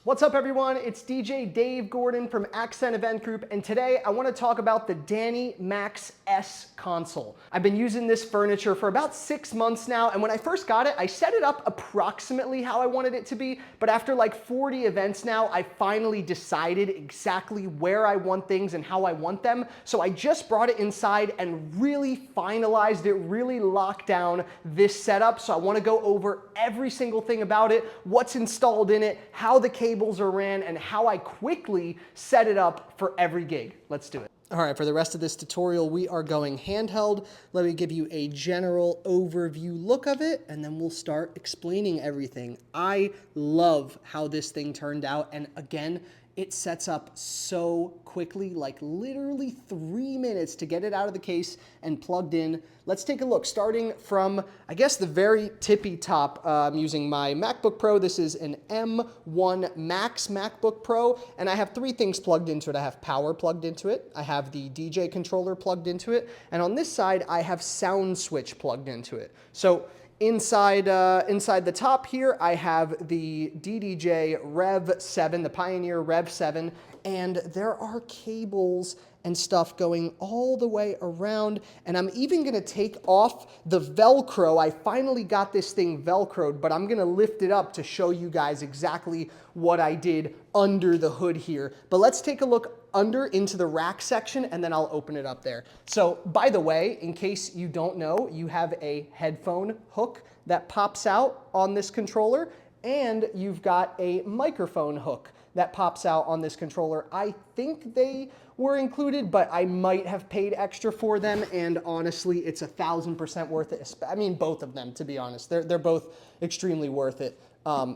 What's up everyone, it's DJ Dave Gordon from Accent Event Group, and today I want to talk about the Danny Max S console. I've been using this furniture for about 6 months now, and when I first got it, I set it up approximately how I wanted it to be, but after like 40 events now, I finally decided exactly where I want things and how I want them, so I just brought it inside and really finalized it, really locked down this setup, so I want to go over every single thing about it, what's installed in it, how the cables are ran, and how I quickly set it up for every gig. Let's do it. All right, for the rest of this tutorial, we are going handheld. Let me give you a general overview look of it, and then we'll start explaining everything. I love how this thing turned out, and again, it sets up so quickly, like literally 3 minutes to get it out of the case and plugged in. Let's take a look, starting from, I guess, the very tippy top. I'm using my MacBook Pro. This is an M1 Max MacBook Pro, and I have 3 things plugged into it. I have power plugged into it, I have the DJ controller plugged into it, and on this side, I have sound switch plugged into it. So inside the top here, I have the DDJ Rev 7, the Pioneer Rev 7, and there are cables and stuff going all the way around, and I'm even gonna take off the Velcro. I finally got this thing Velcroed, but I'm gonna lift it up to show you guys exactly what I did under the hood here. But let's take a look under into the rack section, and then I'll open it up there. So by the way, in case you don't know, you have a headphone hook that pops out on this controller, and you've got a microphone hook that pops out on this controller. I think they were included, but I might have paid extra for them, and honestly, it's 1000% worth it. I mean, both of them, to be honest. They're both extremely worth it,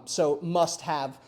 so must have.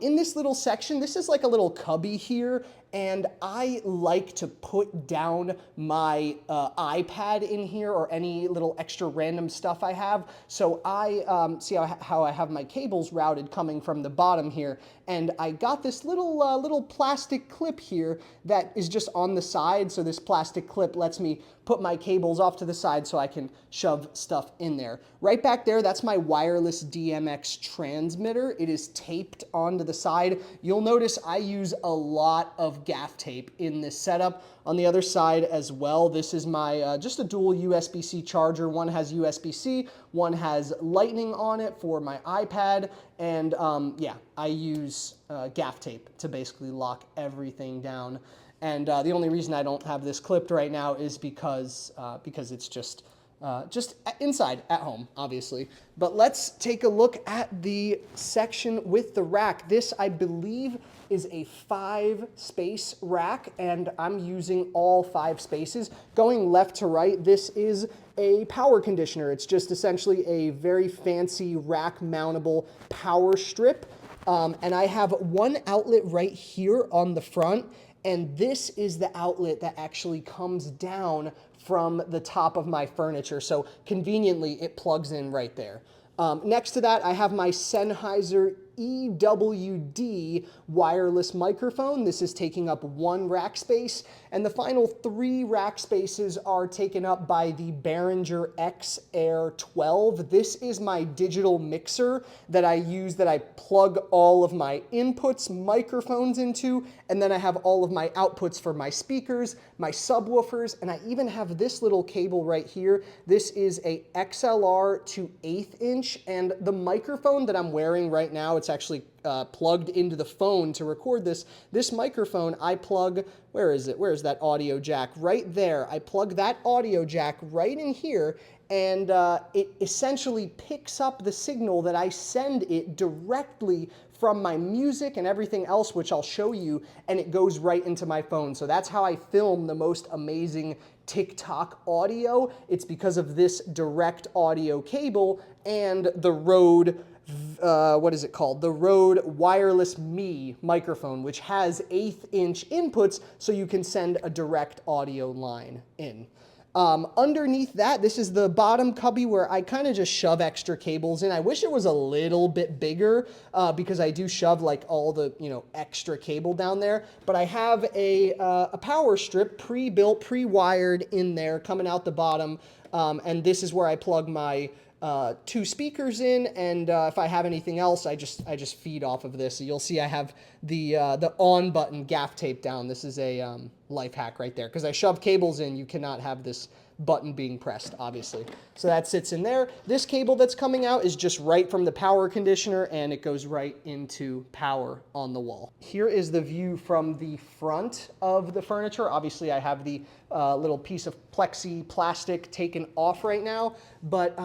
In this little section, this is like a little cubby here, and I like to put down my iPad in here or any little extra random stuff I have. So I see how I have my cables routed coming from the bottom here, and I got this little plastic clip here that is just on the side. So this plastic clip lets me put my cables off to the side so I can shove stuff in there. Right back there, that's my wireless DMX transmitter. It is taped onto the side. You'll notice I use a lot of gaff tape in this setup. On the other side as well, this is my just a dual USB-C charger. One has USB-C, one has Lightning on it for my iPad, and yeah, I use gaff tape to basically lock everything down. And the only reason I don't have this clipped right now is because it's just inside at home, obviously. But let's take a look at the section with the rack. This, I believe, is a 5-space rack, and I'm using all 5 spaces. Going left to right, this is a power conditioner. It's just essentially a very fancy rack mountable power strip. And I have one outlet right here on the front, and this is the outlet that actually comes down from the top of my furniture. So conveniently, it plugs in right there. Next to that, I have my Sennheiser EWD wireless microphone. This is taking up 1 rack space, and the final 3 rack spaces are taken up by the Behringer X Air 12. This is my digital mixer that I use, that I plug all of my inputs, microphones into, and then I have all of my outputs for my speakers, my subwoofers, and I even have this little cable right here. This is a XLR to 1/8 inch, and the microphone that I'm wearing right now, it's actually plugged into the phone to record this. This microphone, I plug, where is it? Where is that audio jack? Right there. I plug that audio jack right in here, and it essentially picks up the signal that I send it directly from my music and everything else, which I'll show you, and it goes right into my phone. So that's how I film the most amazing TikTok audio. It's because of this direct audio cable and the Rode, what is it called? The Rode Wireless Me microphone, which has 1/8 inch inputs, so you can send a direct audio line in. Underneath that, this is the bottom cubby where I kind of just shove extra cables in. I wish it was a little bit bigger because I do shove like all the, extra cable down there. But I have a power strip pre-built, pre-wired in there coming out the bottom. And this is where I plug my two speakers in, and if I have anything else, I just feed off of this. So you'll see I have the on button gaff taped down. This is a life hack right there, because I shove cables in. You cannot have this button being pressed, obviously. So that sits in there. This cable that's coming out is just right from the power conditioner, and it goes right into power on the wall. Here is the view from the front of the furniture. Obviously, I have the little piece of plexi plastic taken off right now, but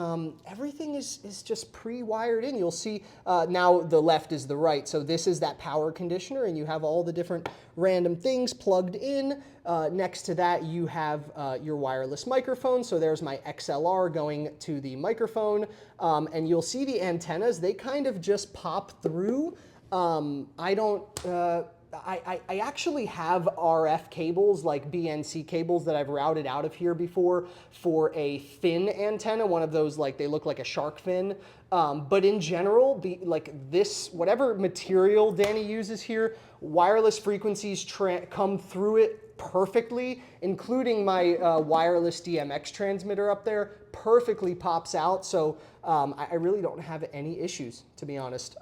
everything is just pre-wired in. You'll see now the left is the right. So this is that power conditioner, and you have all the different random things plugged in. Next to that, you have your wireless microphone. So there's my XLR going to the microphone, and you'll see the antennas. They kind of just pop through. I actually have RF cables, like BNC cables, that I've routed out of here before for a fin antenna, one of those, like, they look like a shark fin. But in general, whatever material Danny uses here, wireless frequencies come through it perfectly, including my wireless DMX transmitter up there, perfectly pops out. So I really don't have any issues, to be honest.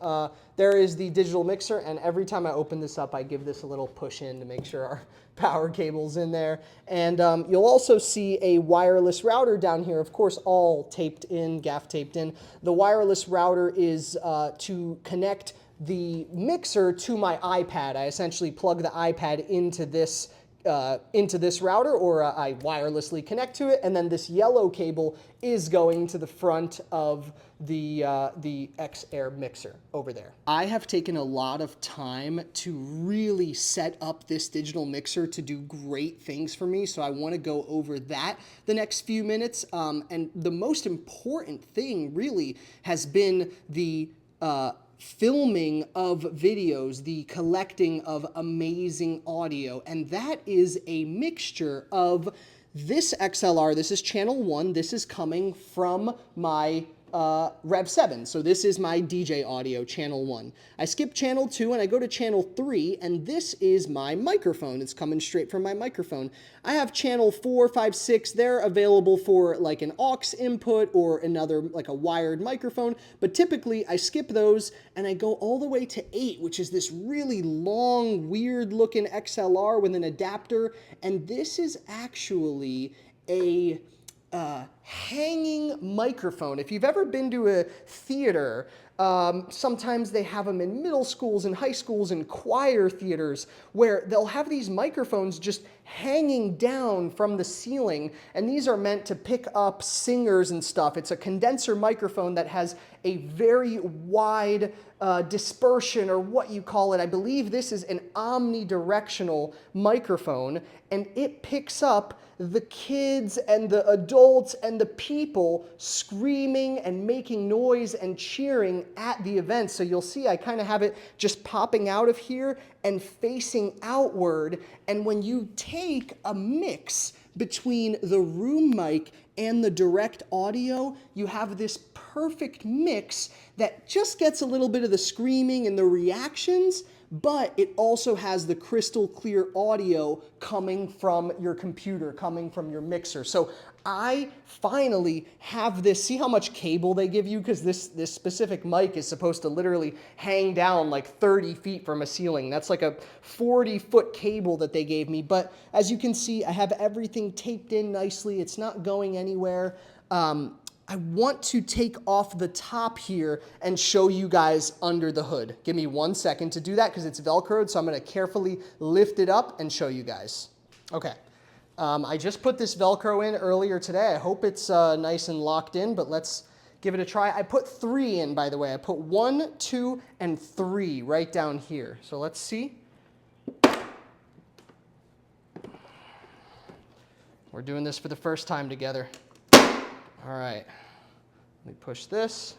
There is the digital mixer, and every time I open this up, I give this a little push in to make sure our power cable's in there. And you'll also see a wireless router down here, of course, all taped in, gaff taped in. The wireless router is to connect the mixer to my iPad. I essentially plug the iPad into this router, or I wirelessly connect to it, and then this yellow cable is going to the front of the X-Air mixer over there. I have taken a lot of time to really set up this digital mixer to do great things for me, so I want to go over that the next few minutes. And the most important thing really has been the filming of videos, the collecting of amazing audio, and that is a mixture of this XLR. This is channel 1. This is coming from my Rev 7. So this is my DJ audio, channel 1. I skip channel 2 and I go to channel 3, and this is my microphone. It's coming straight from my microphone. I have channel 4, 5, 6. They're available for like an aux input or another, like a wired microphone, but typically I skip those and I go all the way to 8, which is this really long, weird looking XLR with an adapter, and this is actually a hanging microphone. If you've ever been to a theater, sometimes they have them in middle schools and high schools and choir theaters, where they'll have these microphones just hanging down from the ceiling, and these are meant to pick up singers and stuff. It's a condenser microphone that has a very wide dispersion, or what you call it. I believe this is an omnidirectional microphone, and it picks up the kids and the adults and the people screaming and making noise and cheering at the event. So you'll see I kind of have it just popping out of here and facing outward. And when you take a mix between the room mic and the direct audio, you have this perfect mix that just gets a little bit of the screaming and the reactions, but it also has the crystal clear audio coming from your computer, coming from your mixer. So I finally have this. See how much cable they give you? Because this specific mic is supposed to literally hang down like 30 feet from a ceiling. That's like a 40-foot cable that they gave me. But as you can see, I have everything taped in nicely. It's not going anywhere. I want to take off the top here and show you guys under the hood. Give me 1 second to do that because it's Velcroed, so I'm going to carefully lift it up and show you guys. Okay. I just put this Velcro in earlier today. I hope it's nice and locked in, but let's give it a try. I put 3 in, by the way. I put 1, 2, and 3 right down here. So let's see. We're doing this for the first time together. All right, let me push this.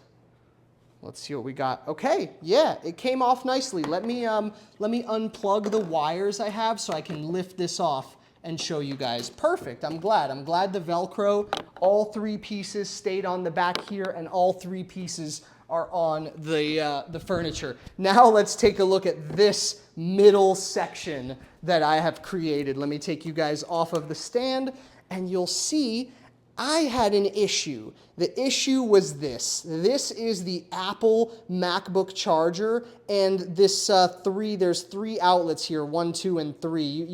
Let's see what we got. Okay, yeah, it came off nicely. Let me unplug the wires I have so I can lift this off and show you guys. Perfect, I'm glad the Velcro, all 3 pieces stayed on the back here, and all 3 pieces are on the furniture. Now let's take a look at this middle section that I have created. Let me take you guys off of the stand, and you'll see I had an issue. The issue was this. This is the Apple MacBook charger, and this there's 3 outlets here, 1, 2, and 3.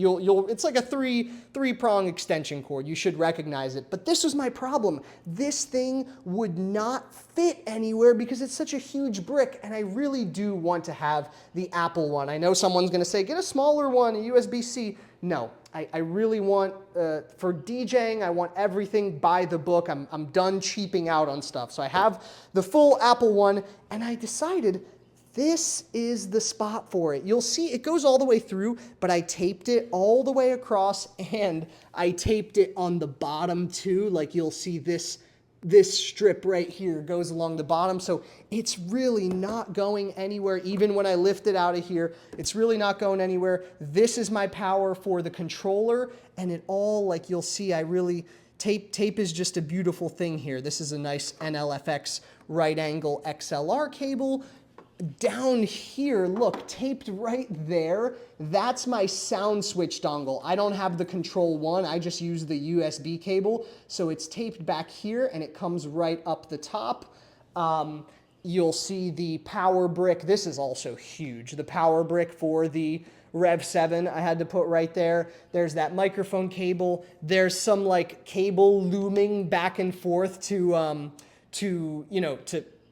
It's like a three-prong extension cord. You should recognize it. But this was my problem. This thing would not fit anywhere because it's such a huge brick, and I really do want to have the Apple one. I know someone's going to say, get a smaller one, a USB-C. No. I really want, for DJing, I want everything by the book. I'm done cheaping out on stuff. So I have the full Apple one, and I decided this is the spot for it. You'll see it goes all the way through, but I taped it all the way across, and I taped it on the bottom too. Like you'll see this strip right here goes along the bottom, so it's really not going anywhere. Even when I lift it out of here, it's really not going anywhere. This is my power for the controller, and it all, like you'll see, I really, tape is just a beautiful thing here. This is a nice NLFX right angle XLR cable. Down here, look, taped right there, that's my sound switch dongle. I don't have the Control 1, I just use the USB cable. So it's taped back here and it comes right up the top. You'll see the power brick. This is also huge. The power brick for the Rev 7 I had to put right there. There's that microphone cable. There's some like cable looming back and forth to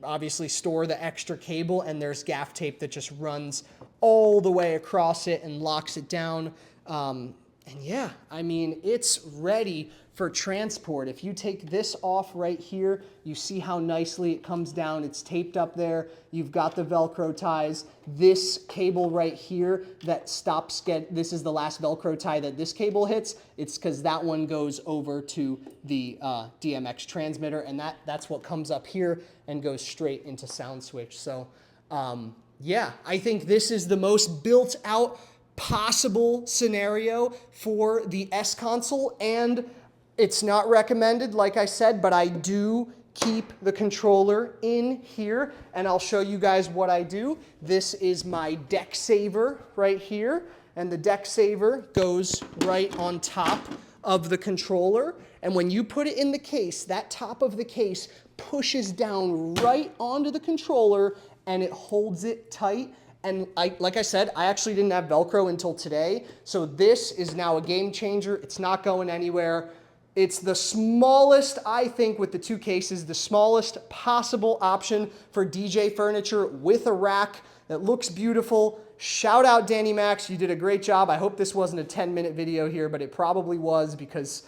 obviously store the extra cable, and there's gaff tape that just runs all the way across it and locks it down. And yeah, I mean, it's ready for transport. If you take this off right here, you see how nicely it comes down. It's taped up there. You've got the Velcro ties. This cable right here that stops, this is the last Velcro tie that this cable hits. It's because that one goes over to the DMX transmitter, and that's what comes up here and goes straight into sound switch. So yeah, I think this is the most built out possible scenario for the S console, and it's not recommended, like I said, but I do keep the controller in here, and I'll show you guys what I do. This is my deck saver right here, and the deck saver goes right on top of the controller, and when you put it in the case, that top of the case pushes down right onto the controller, and it holds it tight. And like I said, I actually didn't have Velcro until today, so this is now a game changer. It's not going anywhere. It's the smallest, I think, with the 2 cases, the smallest possible option for DJ furniture with a rack that looks beautiful. Shout out Danny Max, you did a great job. I hope this wasn't a 10-minute video here, but it probably was, because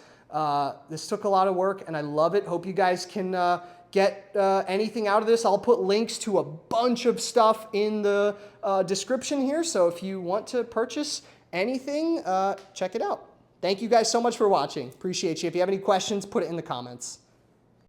this took a lot of work and I love it. Hope you guys can get anything out of this. I'll put links to a bunch of stuff in the description here, so if you want to purchase anything, check it out. Thank you guys so much for watching. Appreciate you. If you have any questions, put it in the comments.